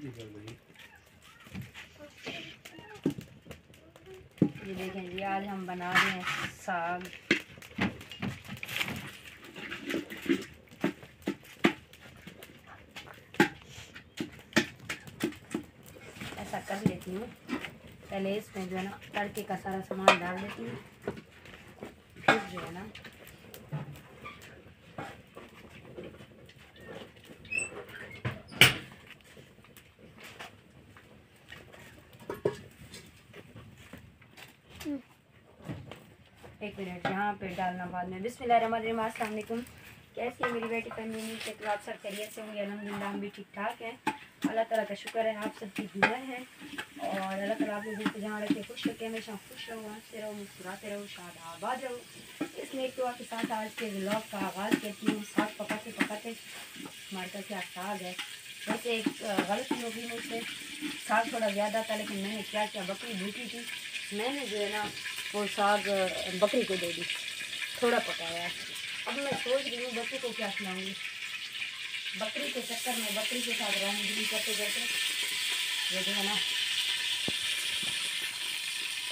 ये देखें जी, आज हम बना रहे हैं साग। ऐसा कर लेती हूँ, पहले इसमें जो है ना तड़के का सारा सामान डाल देती हूँ, फिर जो है ना एक मिनट यहाँ पे डालना बाद में। बिस्मिल्लाहिर्रहमानिर्रहीम, अस्सलाम वालेकुम। कैसी है मेरी बेटी तन्वीनी? से तो आप सब खैरियत से होंगे? अल्हम्दुलिल्लाह हम भी ठीक ठाक हैं। अल्लाह ताला का शुक्र है, आप सबकी दुआ है और अल्लाह ताला आप लोगों को जहाँ रखे खुश रखे, हमेशा खुश रहो, हंसते रहो, मुस्कुराते रहो, शाद आबाद रहो। इसलिए एक दुआ के साथ आज के व्लॉग का आगाज़ करती हूँ। साग पकाते पकाते हमारे पास क्या साग है। वैसे एक गलती हो गई मुझसे, साग थोड़ा ज़्यादा था, लेकिन मैंने क्या किया, बकरी भूखी थी, मैंने जो है ना वो साग बकरी को दे दी, थोड़ा पकाया। अब मैं सोच रही हूँ बकरी को क्या खिलाऊंगी। बकरी के चक्कर में बकरी के साथ रहने करते करते ये जो है ना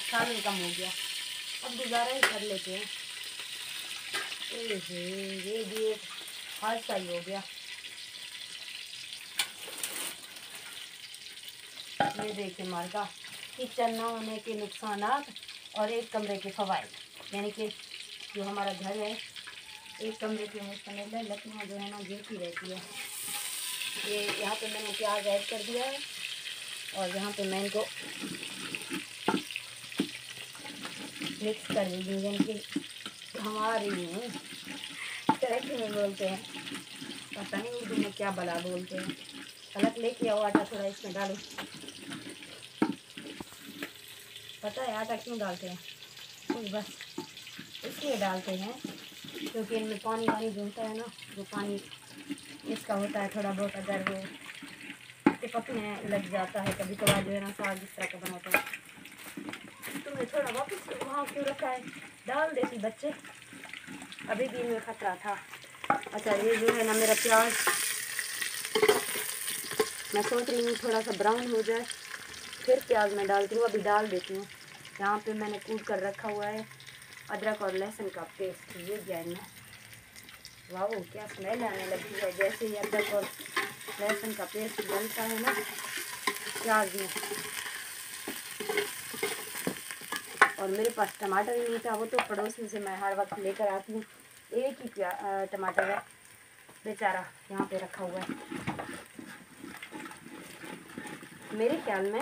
सालन कम हो गया। अब गुजारा ही कर लेते हैं। ये भी एक हादसा ही हो गया। ये देखिए मार्का, किचन ना होने के नुकसानात और एक कमरे के फ़वाइद। यानी कि जो हमारा घर है एक कमरे के मुश्तमिल है, लकड़ियाँ जो है ना गिरती रहती है। ये यहाँ पे मैंने प्याज ऐड कर दिया है और यहाँ पे मैं इनको मिक्स कर दी, यानी कि घुमा रही हूँ। तरक्की में बोलते हैं, पता नहीं उर्दू में क्या बला बोलते हैं। पलक लेके आओ, आटा थोड़ा इसमें डालो। पता है आटा क्यों डालते हैं? तो बस इसलिए डालते हैं क्योंकि इनमें पानी वानी जमता है ना, जो पानी इसका होता है थोड़ा बहुत, अगर वो चिपकने लग जाता है कभी कभार जो है ना साग इस तरह का बनाता है। तुमने थोड़ा वापस वहाँ क्यों रखा है? डाल देती बच्चे, अभी भी इनमें खतरा था। अच्छा ये जो है ना मेरा प्याज, मैं सोच रही हूँ थोड़ा सा ब्राउन हो जाए फिर प्याज मैं डालती हूँ, अभी डाल देती हूँ। यहाँ पे मैंने कूट कर रखा हुआ है अदरक और लहसुन का पेस्ट। ये क्या है ना, वाह क्या स्मेल आने लगती है। जैसे ही अदरक और लहसुन का पेस्ट डलता है ना प्याज में, और मेरे पास टमाटर ही नहीं था, वो तो पड़ोसी से मैं हर वक्त लेकर आती हूँ। एक ही टमाटर है बेचारा यहाँ पे रखा हुआ है। मेरे ख्याल में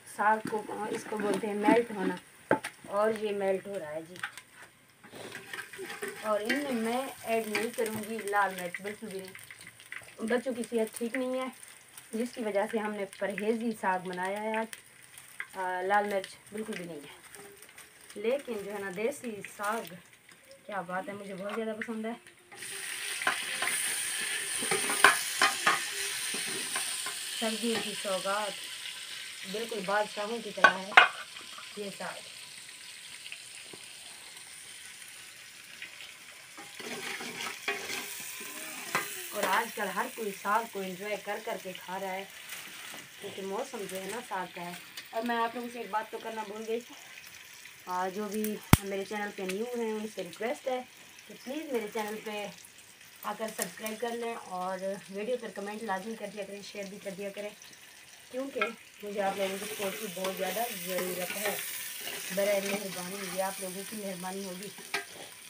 साग को इसको बोलते हैं मेल्ट होना, और ये मेल्ट हो रहा है जी। और इनमें मैं ऐड नहीं करूँगी लाल मिर्च, बिल्कुल भी नहीं। बच्चों की सेहत ठीक नहीं है, जिसकी वजह से हमने परहेज़ी साग बनाया है आज। लाल मिर्च बिल्कुल भी नहीं है, लेकिन जो है ना देसी साग क्या बात है, मुझे बहुत ज़्यादा पसंद है। सर्दियों की सौगात बिल्कुल बादशाहों की तरह है ये साग। और आजकल हर कोई साग को एंजॉय कर करके खा रहा है, क्योंकि मौसम जो है ना साग का है। और मैं आप लोगों से एक बात तो करना भूल गई, जो भी मेरे चैनल पे न्यू हैं उनसे रिक्वेस्ट है कि प्लीज़ मेरे चैनल पे आकर सब्सक्राइब कर लें और वीडियो पर कमेंट लाजमी कर दिया करें, शेयर भी कर दिया करें, क्योंकि मुझे आप लोगों की सपोर्ट की बहुत ज़्यादा ज़रूरत है। बड़े मेहरबानी, ये आप लोगों की मेहरबानी होगी।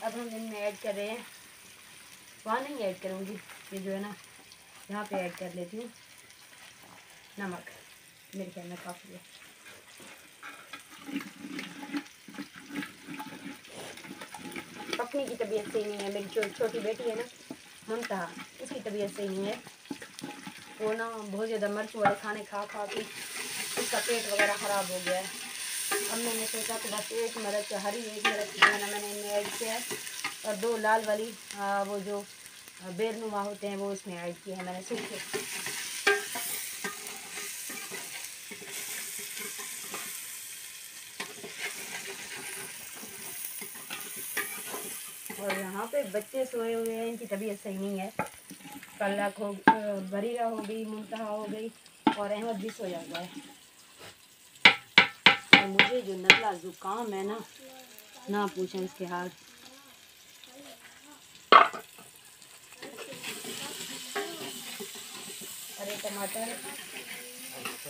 अब हम इनमें ऐड कर रहे हैं, वहाँ नहीं ऐड करूँगी, ये जो है ना यहाँ पे ऐड कर लेती हूँ नमक। मेरे ख्याल में काफ़ी है। पकने की तबीयत सही नहीं है, मेरी जो छोटी बेटी है ना मुमताहा, उसकी तबीयत सही नहीं है। वो ना बहुत ज़्यादा मिर्च वाले खाने खा खा के उसका पेट वगैरह ख़राब हो गया है। अब मैंने सोचा कि बस एक मिर्च, हरी एक मिर्च जो है ना मैंने इनमें ऐड किया है, और 2 लाल वाली वो जो बेरनुमा होते हैं वो इसमें ऐड किए हैं मैंने सूखे। और यहाँ पे बच्चे सोए हुए हैं, इनकी तबीयत सही नहीं है। कल्लाक हो, बरीरा हो गई, मुमताहा हो गई, और अहमद भी सोया हुआ है। और मुझे जो नज़ला ज़ुकाम है ना पूछें इसके हाल। अरे टमाटर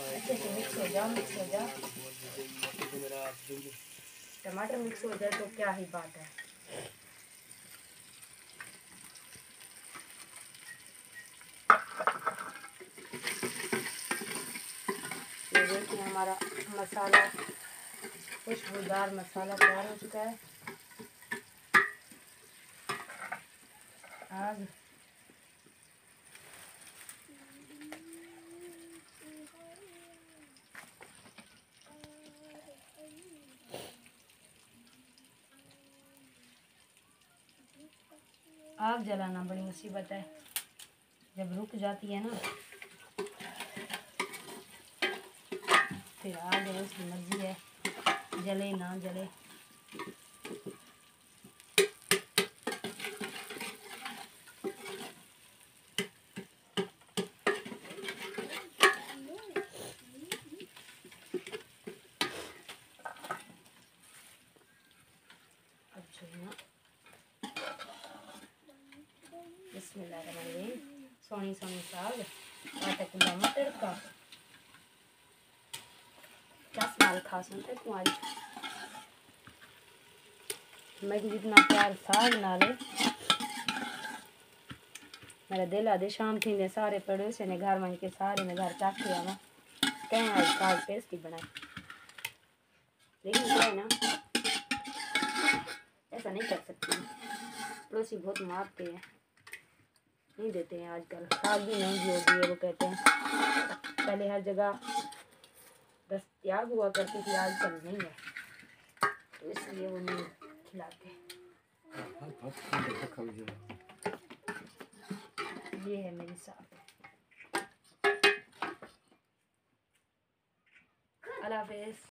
अच्छे से मिक्स हो जा टमाटर मिक्स हो जाए तो क्या ही बात है। ये देखिए हमारा मसाला, खुशबूदार मसाला तैयार हो चुका है। आग आग जलाना बड़ी मुसीबत है, जब रुक जाती है ना फिर आग है, उसकी मर्जी है जले ना जले। बिस्मिल्लाहिर्रहमानिर्रहीम। सोनी सोनी साग आटा कुल्ला मटर का क्या स्मेल खास होता है तुम्हारी। मैं जितना प्यार साग नाले मेरा दिल आधे शाम थी ने सारे पड़ोसी ने घर मन के सारे ने घर चाक किया ना कहीं आज साग टेस्टी बनाए, लेकिन क्या है ना ऐसा नहीं कर सकती। पड़ोसी बहुत मारते हैं, नहीं देते हैं। आजकल साग भी महंगी हो गई है, वो कहते हैं पहले हर जगह दस्तयाब हुआ करती थी, आजकल नहीं है, तो इसलिए वो नहीं खिलाते। ये है मेरी साग। अल्लाह हाफ़िज़।